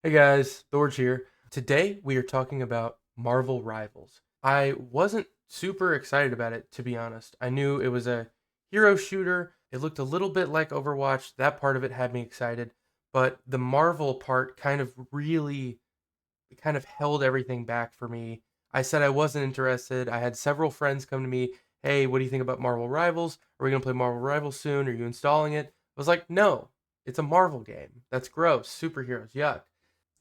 Hey guys, Thorge here. Today we are talking about Marvel Rivals. I wasn't super excited about it, to be honest. I knew it was a hero shooter. It looked a little bit like Overwatch. That part of it had me excited, but the Marvel part kind of held everything back for me. I said I wasn't interested. I had several friends come to me, "Hey, what do you think about Marvel Rivals? Are we going to play Marvel Rivals soon? Are you installing it?" I was like, "No. It's a Marvel game. That's gross. Superheroes. Yuck."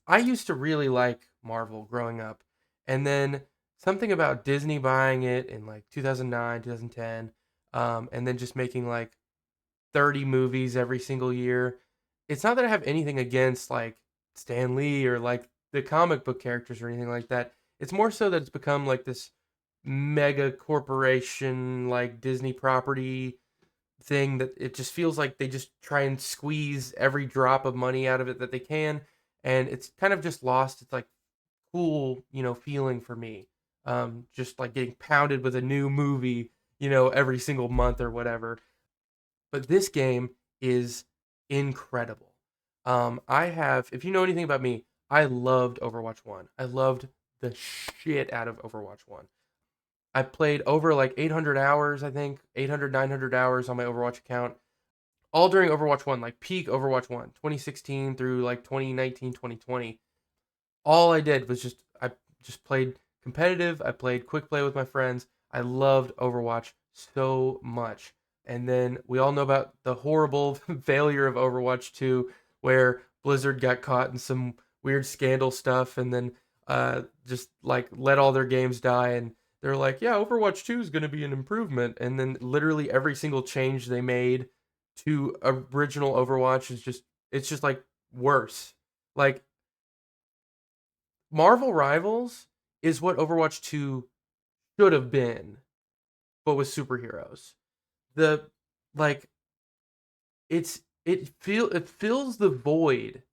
I used to really like Marvel growing up, and then something about Disney buying it in like 2009, 2010, and then just making like 30 movies every single year. It's not that I have anything against like Stan Lee or like the comic book characters or anything like that. It's more so that it's become like this mega corporation, like Disney property thing that it just feels like they just try and squeeze every drop of money out of it that they can, and it's kind of just lost its like cool feeling for me. Just like getting pounded with a new movie every single month or whatever. But this game is incredible. I have, if you know anything about me, I loved Overwatch 1. I loved the shit out of Overwatch 1. I played over like 800 hours, I think, 800, 900 hours on my Overwatch account, all during Overwatch 1, like peak Overwatch 1, 2016 through like 2019, 2020. All I did was I just played competitive. I played quick play with my friends. I loved Overwatch so much. And then we all know about the horrible failure of Overwatch 2, where Blizzard got caught in some weird scandal stuff, and then just like let all their games die. And they're like, yeah, Overwatch 2 is going to be an improvement. And then literally every single change they made to original Overwatch is it's just like worse. Like Marvel Rivals is what Overwatch 2 should have been, but with superheroes. The like it fills the void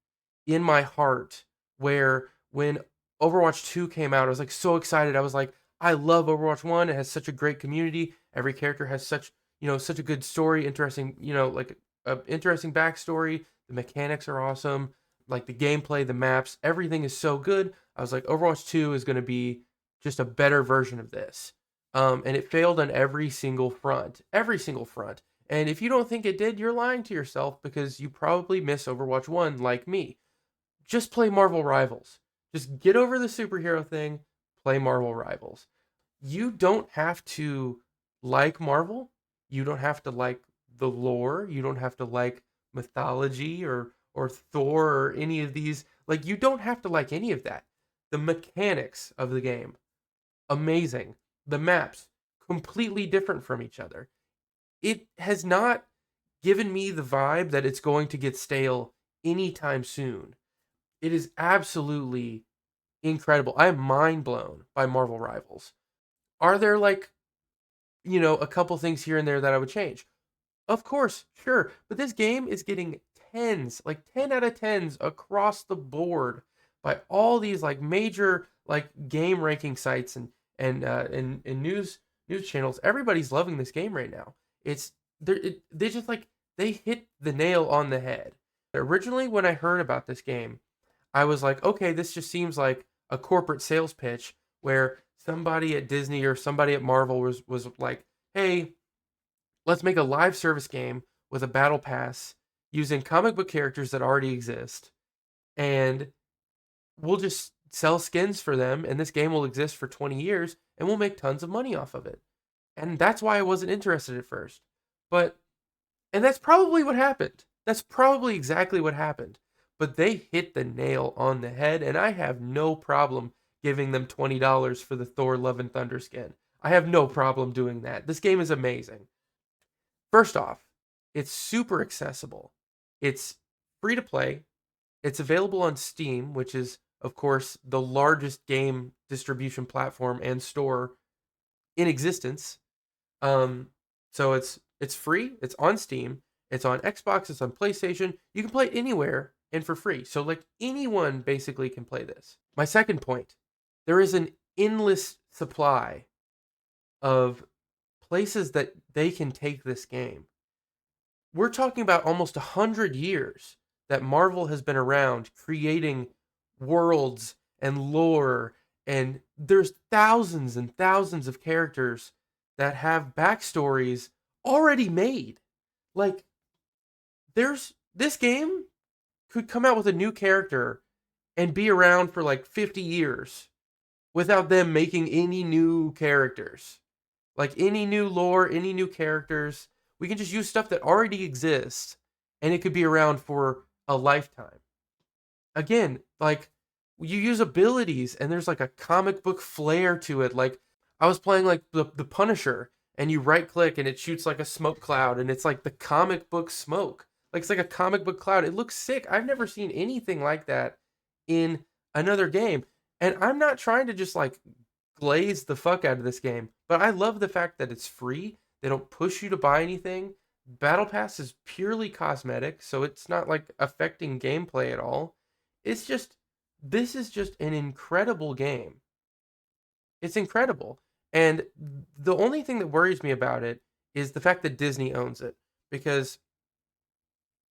in my heart where when Overwatch 2 came out, I was like so excited. I was like, I love Overwatch 1. It has such a great community. Every character has such a good story, interesting, like a interesting backstory. The mechanics are awesome. Like the gameplay, the maps, everything is so good. I was like, Overwatch 2 is going to be just a better version of this. And it failed on every single front. Every single front. And if you don't think it did, you're lying to yourself because you probably miss Overwatch 1 like me. Just play Marvel Rivals. Just get over the superhero thing, play Marvel Rivals. You don't have to like Marvel. You don't have to like the lore. You don't have to like mythology or Thor or any of these. Like you don't have to like any of that. The mechanics of the game, amazing. The maps, completely different from each other. It has not given me the vibe that it's going to get stale anytime soon. It is absolutely incredible. I am mind blown by Marvel Rivals. Are there like, a couple things here and there that I would change? Of course, sure. But this game is getting tens, like 10 out of 10s across the board by all these like major like game ranking sites and news channels. Everybody's loving this game right now. They just like they hit the nail on the head. Originally when I heard about this game, I was like, okay, this just seems like a corporate sales pitch where somebody at Disney or somebody at Marvel was like, hey, let's make a live service game with a battle pass using comic book characters that already exist, and we'll just sell skins for them, and this game will exist for 20 years, and we'll make tons of money off of it. And that's why I wasn't interested at first. But and that's probably what happened. That's probably exactly what happened. But they hit the nail on the head, and I have no problem giving them $20 for the Thor Love and Thunder skin. I have no problem doing that. This game is amazing. First off, it's super accessible. It's free to play. It's available on Steam, which is, of course, the largest game distribution platform and store in existence. Um, so it's free. It's on Steam. It's on Xbox. It's on PlayStation. You can play it anywhere and for free. So like anyone basically can play this. My second point: there is an endless supply of places that they can take this game. We're talking about almost 100 years that Marvel has been around creating worlds and lore, and there's thousands and thousands of characters that have backstories already made. Like, there's this game could come out with a new character and be around for like 50 years without them making any new characters. Like any new lore, any new characters. We can just use stuff that already exists and it could be around for a lifetime. Again, like you use abilities and there's like a comic book flair to it. Like I was playing like the Punisher and you right click and it shoots like a smoke cloud and it's like the comic book smoke. Like it's like a comic book cloud. It looks sick. I've never seen anything like that in another game. And I'm not trying to just like glaze the fuck out of this game, but I love the fact that it's free. They don't push you to buy anything. Battle Pass is purely cosmetic, so it's not like affecting gameplay at all. It's just this is just an incredible game. It's incredible. And the only thing that worries me about it is the fact that Disney owns it because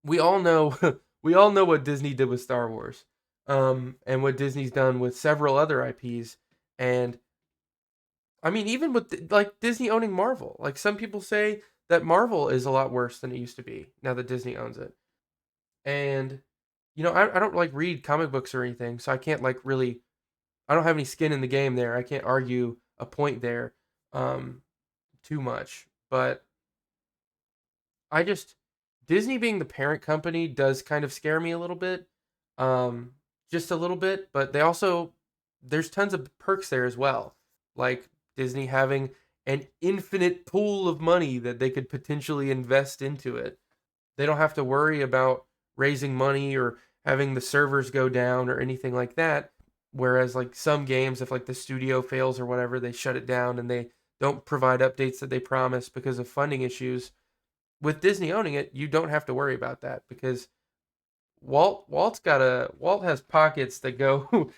we all know we all know what Disney did with Star Wars. And what Disney's done with several other IPs and I mean even with like Disney owning Marvel. Like some people say that Marvel is a lot worse than it used to be now that Disney owns it. And I don't like read comic books or anything, so I can't like really I don't have any skin in the game there. I can't argue a point there um too much. But I just Disney being the parent company does kind of scare me a little bit. Um just a little bit, but they also there's tons of perks there as well. Like Disney having an infinite pool of money that they could potentially invest into it. They don't have to worry about raising money or having the servers go down or anything like that. Whereas like some games, if like the studio fails or whatever, they shut it down and they don't provide updates that they promise because of funding issues. With Disney owning it, you don't have to worry about that because Walt has pockets that go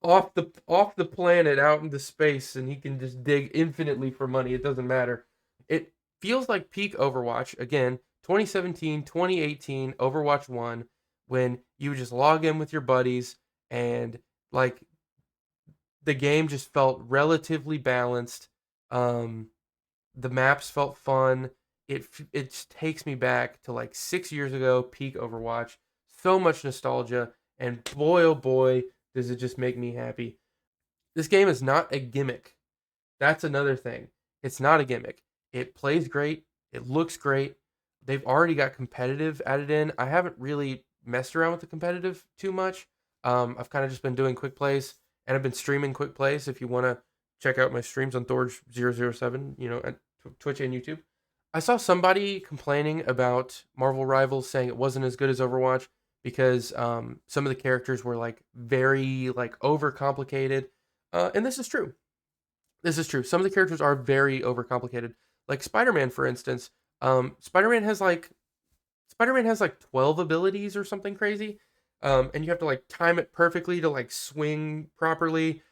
off the planet out into space and he can just dig infinitely for money. It doesn't matter. It feels like peak Overwatch again, 2017, 2018 Overwatch 1 when you would just log in with your buddies and like the game just felt relatively balanced. Um the maps felt fun. It just takes me back to like 6 years ago peak Overwatch. So much nostalgia and boy oh boy does it just make me happy. This game is not a gimmick. That's another thing. It's not a gimmick. It plays great. It looks great. They've already got competitive added in. I haven't really messed around with the competitive too much. I've kind of just been doing quick plays, and I've been streaming quick plays. If you want to check out my streams on Thorge007, at Twitch and YouTube. I saw somebody complaining about Marvelrivals saying it wasn't as good as Overwatch because some of the characters were like very like overcomplicated, and this is true. This is true. Some of the characters are very overcomplicated. Like Spider-Man, for instance. Spider-Man has like 12 abilities or something crazy. And you have to like time it perfectly to like swing properly.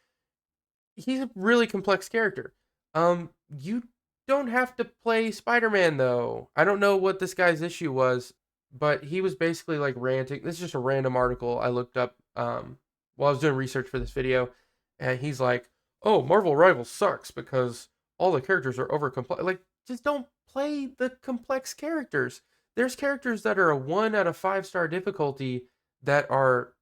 He's a really complex character. You don't have to play Spider-Man though. I don't know what this guy's issue was, but he was basically like ranting. This is just a random article I looked up while I was doing research for this video, and he's like, "Oh, Marvel Rivals sucks because all the characters are over complex." Like, just don't play the complex characters. There's characters that are a 1 out of 5 star difficulty that are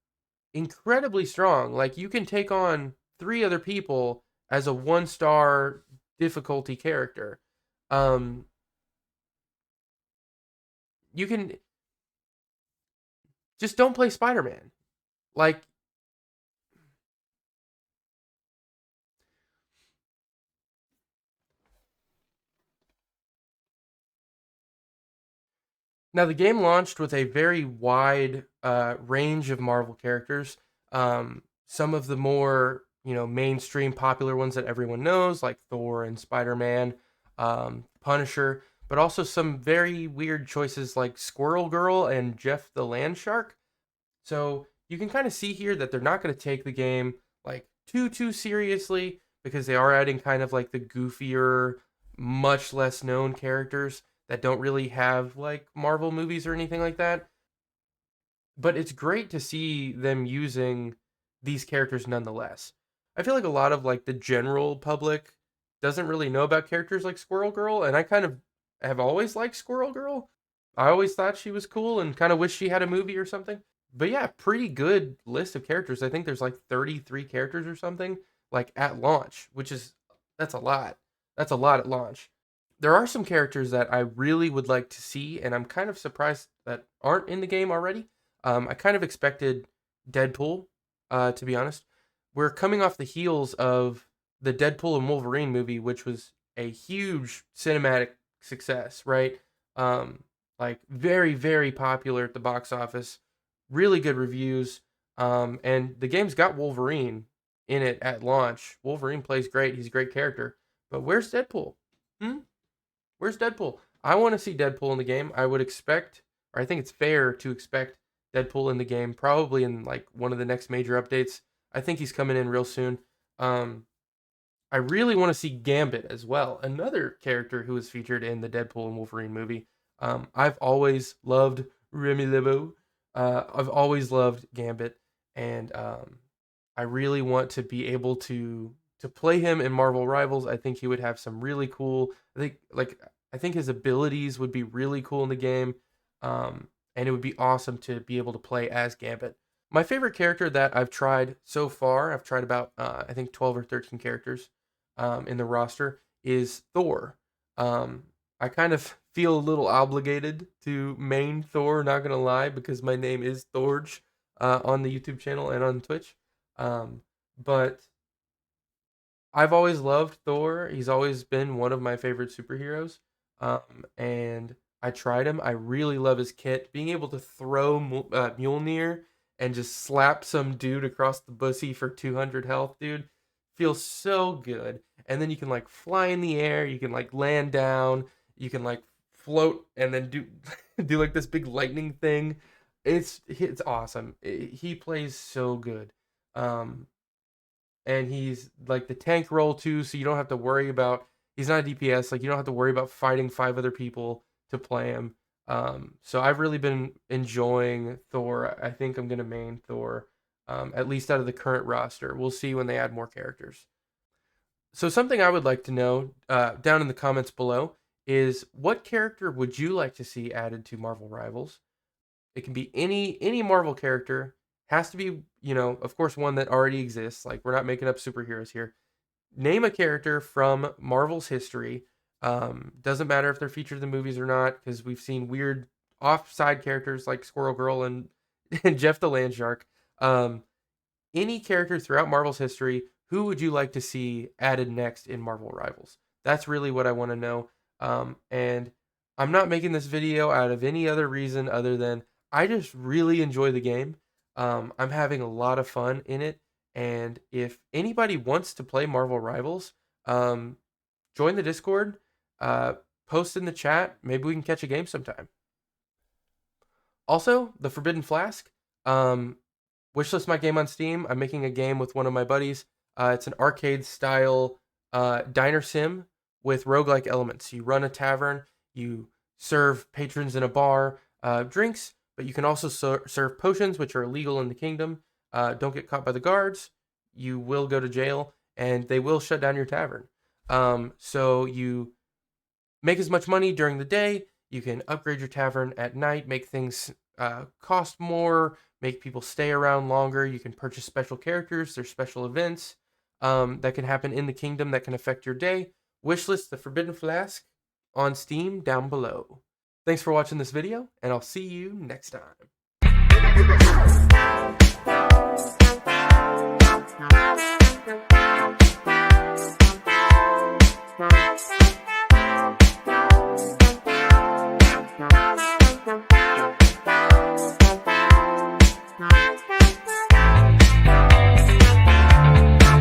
incredibly strong. Like, you can take on 3 other people as a 1 star difficulty character. Um, you can just don't play Spider-Man. Like, now, the game launched with a very wide range of Marvel characters. Some of the more mainstream popular ones that everyone knows, like Thor and Spider-Man, Punisher, but also some very weird choices like Squirrel Girl and Jeff the Land Shark. So you can kind of see here that they're not going to take the game like too seriously because they are adding kind of like the goofier, much less known characters that don't really have like Marvel movies or anything like that. But it's great to see them using these characters nonetheless. I feel like a lot of like the general public doesn't really know about characters like Squirrel Girl, and I kind of have always liked Squirrel Girl. I always thought she was cool and kind of wish she had a movie or something. But yeah, pretty good list of characters. I think there's like 33 characters or something like at launch, which is that's a lot. That's a lot at launch. There are some characters that I really would like to see, and I'm kind of surprised that aren't in the game already. I kind of expected Deadpool, to be honest. We're coming off the heels of the Deadpool and Wolverine movie, which was a huge cinematic success, right? Like very, very popular at the box office, really good reviews. And the game's got Wolverine in it at launch. Wolverine plays great; he's a great character. But where's Deadpool? Hmm? Where's Deadpool? I want to see Deadpool in the game. I would expect, or I think it's fair to expect Deadpool in the game, probably in like one of the next major updates. I think he's coming in real soon. Um, I really want to see Gambit as well, another character who was featured in the Deadpool and Wolverine movie. I've always loved Remy LeBeau. I've always loved Gambit, and I really want to be able to play him in Marvel Rivals. I think he would have some really cool. I think his abilities would be really cool in the game, and it would be awesome to be able to play as Gambit. My favorite character that I've tried so far, I've tried about I think 12 or 13 characters in the roster, is Thor. I kind of feel a little obligated to main Thor, not gonna lie, because my name is Thorge on the YouTube channel and on Twitch. But I've always loved Thor. He's always been one of my favorite superheroes. And I tried him. I really love his kit. Being able to throw Mjolnir and just slap some dude across the bussy for 200 health, dude, feels so good. And then you can like fly in the air. You can like land down. You can like float and then do do like this big lightning thing. It's awesome. He plays so good. Um, and he's like the tank role too, so you don't have to worry about. He's not a DPS, like you don't have to worry about fighting 5 other people to play him. So I've really been enjoying Thor. I think I'm gonna main Thor, at least out of the current roster. We'll see when they add more characters. So something I would like to know down in the comments below is what character would you like to see added to Marvel Rivals? It can be any Marvel character. Has to be, of course, one that already exists. Like we're not making up superheroes here. Name a character from Marvel's history. Doesn't matter if they're featured in the movies or not, because we've seen weird offside characters like Squirrel Girl and, and Jeff the Land Shark. Any character throughout Marvel's history, who would you like to see added next in Marvel Rivals? That's really what I want to know. And I'm not making this video out of any other reason other than I just really enjoy the game. I'm having a lot of fun in it. And if anybody wants to play Marvel Rivals, join the Discord, post in the chat. Maybe we can catch a game sometime. Also, the Forbidden Flask. Wishlist my game on Steam. I'm making a game with one of my buddies. It's an arcade style diner sim with roguelike elements. You run a tavern, you serve patrons in a bar drinks, but you can also serve potions, which are illegal in the kingdom. Don't get caught by the guards. You will go to jail, and they will shut down your tavern. So you make as much money during the day. You can upgrade your tavern at night, make things cost more, make people stay around longer. You can purchase special characters. There's special events that can happen in the kingdom that can affect your day. Wishlist the Forbidden Flask on Steam down below. Thanks for watching this video, and I'll see you next time.